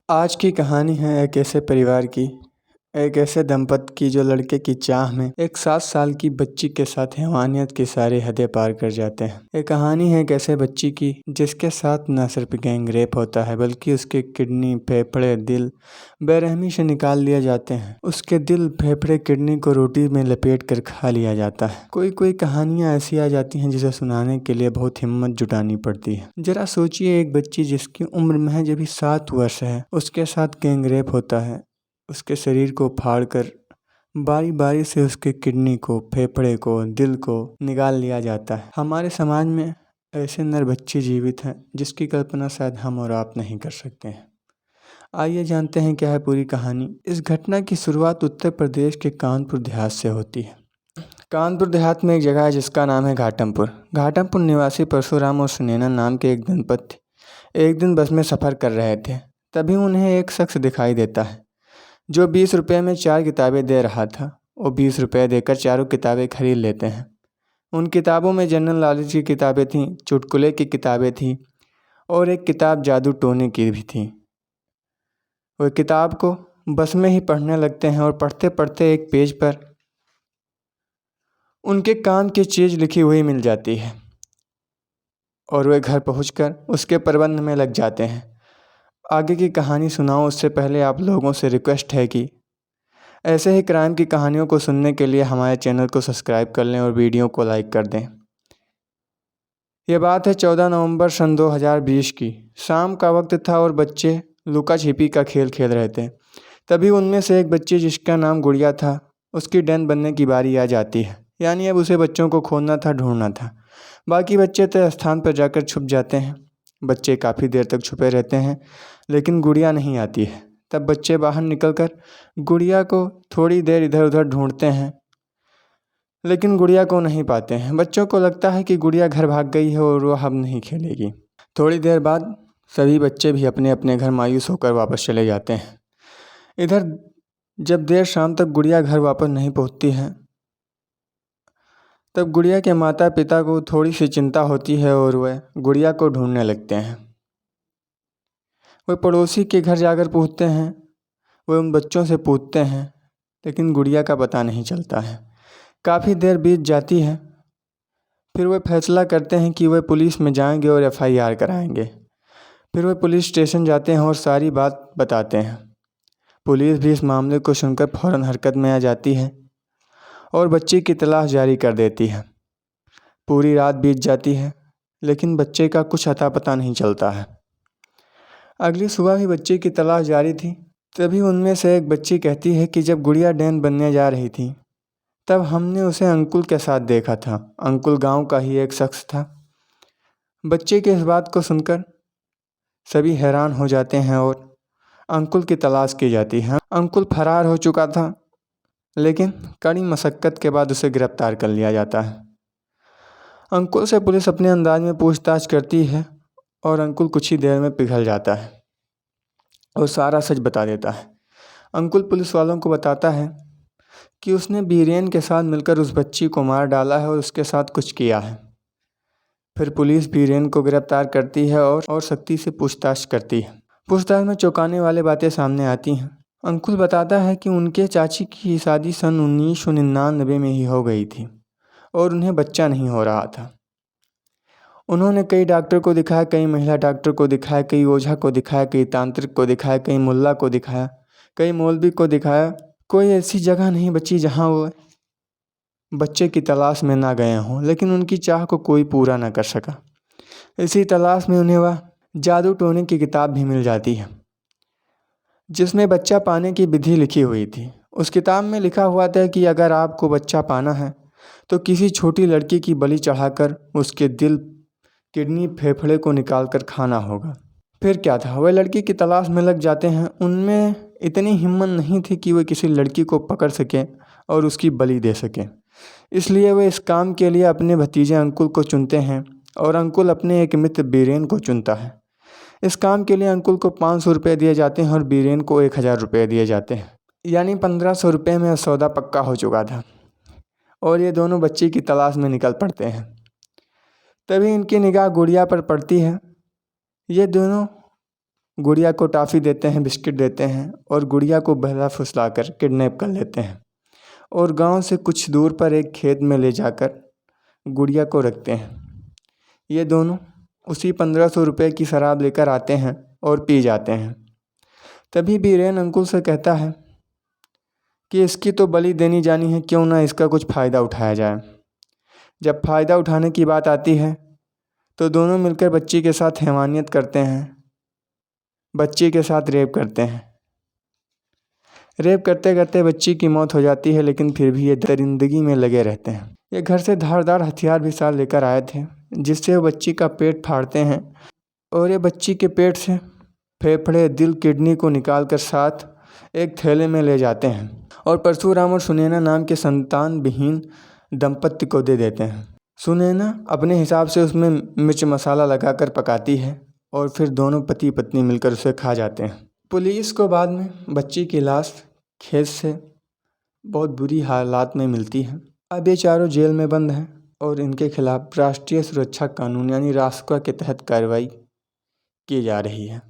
आज की कहानी है एक ऐसे परिवार की, एक ऐसे दंपत की जो लड़के की चाह में एक 7 साल की बच्ची के साथ हैवानियत की सारी हदें पार कर जाते हैं। ये कहानी है एक ऐसे बच्ची की जिसके साथ न सिर्फ गैंग रेप होता है बल्कि उसके किडनी, फेफड़े, दिल बेरहमी से निकाल लिए जाते हैं। उसके दिल, फेफड़े, किडनी को रोटी में लपेट कर खा लिया जाता है। कोई कोई कहानियाँ ऐसी आ जाती हैं जिसे सुनाने के लिए बहुत हिम्मत जुटानी पड़ती है। जरा सोचिए, एक बच्ची जिसकी उम्र महज अभी 7 वर्ष है, उसके साथ गैंग रेप होता है। उसके शरीर को फाड़कर बारी बारी से उसके किडनी को, फेफड़े को, दिल को निकाल लिया जाता है। हमारे समाज में ऐसे नर बच्चे जीवित हैं जिसकी कल्पना शायद हम और आप नहीं कर सकते हैं। आइए जानते हैं क्या है पूरी कहानी। इस घटना की शुरुआत उत्तर प्रदेश के कानपुर देहात से होती है। कानपुर देहात में एक जगह है जिसका नाम है घाटमपुर। घाटमपुर निवासी परशुराम और सुनैना नाम के एक दंपति एक दिन बस में सफ़र कर रहे थे। तभी उन्हें एक शख्स दिखाई देता है जो 20 रुपये में 4 किताबें दे रहा था। वो 20 रुपये देकर चारों किताबें खरीद लेते हैं। उन किताबों में जनरल नॉलेज की किताबें थीं, चुटकुले की किताबें थीं और एक किताब जादू टोने की भी थी। वो किताब को बस में ही पढ़ने लगते हैं और पढ़ते पढ़ते एक पेज पर उनके काम की चीज़ लिखी हुई मिल जाती है और वे घर पहुंचकर उसके प्रबंध में लग जाते हैं। आगे की कहानी सुनाऊं उससे पहले आप लोगों से रिक्वेस्ट है कि ऐसे ही क्राइम की कहानियों को सुनने के लिए हमारे चैनल को सब्सक्राइब कर लें और वीडियो को लाइक कर दें। ये बात है 14 नवंबर सन 2020 की। शाम का वक्त था और बच्चे लुका छिपी का खेल खेल रहे थे। तभी उनमें से एक बच्चे जिसका नाम गुड़िया था, उसकी डैन बनने की बारी आ जाती है। यानी अब उसे बच्चों को खोजना था, ढूंढना था। बाकी बच्चे तय स्थान पर जाकर छुप जाते हैं। बच्चे काफ़ी देर तक छुपे रहते हैं लेकिन गुड़िया नहीं आती है। तब बच्चे बाहर निकलकर गुड़िया को थोड़ी देर इधर उधर ढूंढते हैं लेकिन गुड़िया को नहीं पाते हैं। बच्चों को लगता है कि गुड़िया घर भाग गई है और वह अब नहीं खेलेगी। थोड़ी देर बाद सभी बच्चे भी अपने अपने घर मायूस होकर वापस चले जाते हैं। इधर जब देर शाम तक गुड़िया घर वापस नहीं पहुंचती है तब गुड़िया के माता पिता को थोड़ी सी चिंता होती है और वह गुड़िया को ढूंढने लगते हैं। वे पड़ोसी के घर जाकर पूछते हैं, वे उन बच्चों से पूछते हैं लेकिन गुड़िया का पता नहीं चलता है। काफ़ी देर बीत जाती है। फिर वे फैसला करते हैं कि वे पुलिस में जाएंगे और FIR कराएंगे। फिर वे पुलिस स्टेशन जाते हैं और सारी बात बताते हैं। पुलिस भी इस मामले को सुनकर फ़ौरन हरकत में आ जाती है और बच्चे की तलाश जारी कर देती है। पूरी रात बीत जाती है लेकिन बच्चे का कुछ अता पता नहीं चलता है। अगली सुबह भी बच्चे की तलाश जारी थी। तभी उनमें से एक बच्ची कहती है कि जब गुड़िया डैन बनने जा रही थी तब हमने उसे अंकुल के साथ देखा था। अंकुल गांव का ही एक शख्स था। बच्चे की इस बात को सुनकर सभी हैरान हो जाते हैं और अंकुल की तलाश की जाती है। अंकुल फरार हो चुका था लेकिन कड़ी मशक्क़त के बाद उसे गिरफ्तार कर लिया जाता है। अंकुल से पुलिस अपने अंदाज में पूछताछ करती है और अंकुल कुछ ही देर में पिघल जाता है और सारा सच बता देता है। अंकुल पुलिस वालों को बताता है कि उसने बीरेन के साथ मिलकर उस बच्ची को मार डाला है और उसके साथ कुछ किया है। फिर पुलिस बीरेन को गिरफ्तार करती है और सख्ती से पूछताछ करती है। पूछताछ में चौंकाने वाली बातें सामने आती हैं। अंकुल बताता है कि उनके चाची की शादी सन 1999 में ही हो गई थी और उन्हें बच्चा नहीं हो रहा था। उन्होंने कई डॉक्टर को दिखाया, कई महिला डॉक्टर को दिखाया, कई ओझा को दिखाया, कई तांत्रिक को दिखाया, कई मुल्ला को दिखाया, कई मौलवी को दिखाया। कोई ऐसी जगह नहीं बची जहाँ वो बच्चे की तलाश में ना गए हों, लेकिन उनकी चाह को कोई पूरा ना कर सका। इसी तलाश में उन्हें वह जादू टोने की किताब भी मिल जाती है जिसमें बच्चा पाने की विधि लिखी हुई थी। उस किताब में लिखा हुआ था कि अगर आपको बच्चा पाना है तो किसी छोटी लड़की की बलि चढ़ाकर उसके दिल, किडनी, फेफड़े को निकालकर खाना होगा। फिर क्या था, वह लड़की की तलाश में लग जाते हैं। उनमें इतनी हिम्मत नहीं थी कि वे किसी लड़की को पकड़ सकें और उसकी बलि दे सकें। इसलिए वे इस काम के लिए अपने भतीजे अंकुल को चुनते हैं और अंकुल अपने एक मित्र बीरेन को चुनता है। इस काम के लिए अंकुल को 500 रुपये दिए जाते हैं और बीरेन को 1000 रुपये दिए जाते हैं। यानी 1500 रुपये में सौदा पक्का हो चुका था और ये दोनों बच्ची की तलाश में निकल पड़ते हैं। तभी इनकी निगाह गुड़िया पर पड़ती है। ये दोनों गुड़िया को टॉफ़ी देते हैं, बिस्किट देते हैं और गुड़िया को बहला फुसलाकर किडनैप कर लेते हैं और गांव से कुछ दूर पर एक खेत में ले जाकर गुड़िया को रखते हैं। ये दोनों उसी 1500 रुपये की शराब लेकर आते हैं और पी जाते हैं। तभी बीरेन अंकुल से कहता है कि इसकी तो बलि देनी जानी है, क्यों ना इसका कुछ फ़ायदा उठाया जाए। जब फ़ायदा उठाने की बात आती है तो दोनों मिलकर बच्ची के साथ हैवानियत करते हैं, बच्ची के साथ रेप करते हैं। रेप करते करते बच्ची की मौत हो जाती है, लेकिन फिर भी ये दरिंदगी में लगे रहते हैं। ये घर से धारदार हथियार भी साथ लेकर आए थे, जिससे वो बच्ची का पेट फाड़ते हैं और ये बच्ची के पेट से फेफड़े, दिल, किडनी को निकाल कर साथ एक थैले में ले जाते हैं और परशुराम और सुनैना नाम के संतान विहीन दंपत्ति को दे देते हैं। सुनैना अपने हिसाब से उसमें मिर्च मसाला लगाकर पकाती है और फिर दोनों पति पत्नी मिलकर उसे खा जाते हैं। पुलिस को बाद में बच्ची की लाश खेत से बहुत बुरी हालात में मिलती है। अब ये चारों जेल में बंद हैं और इनके खिलाफ राष्ट्रीय सुरक्षा कानून यानी रासुका के तहत कार्रवाई की जा रही है।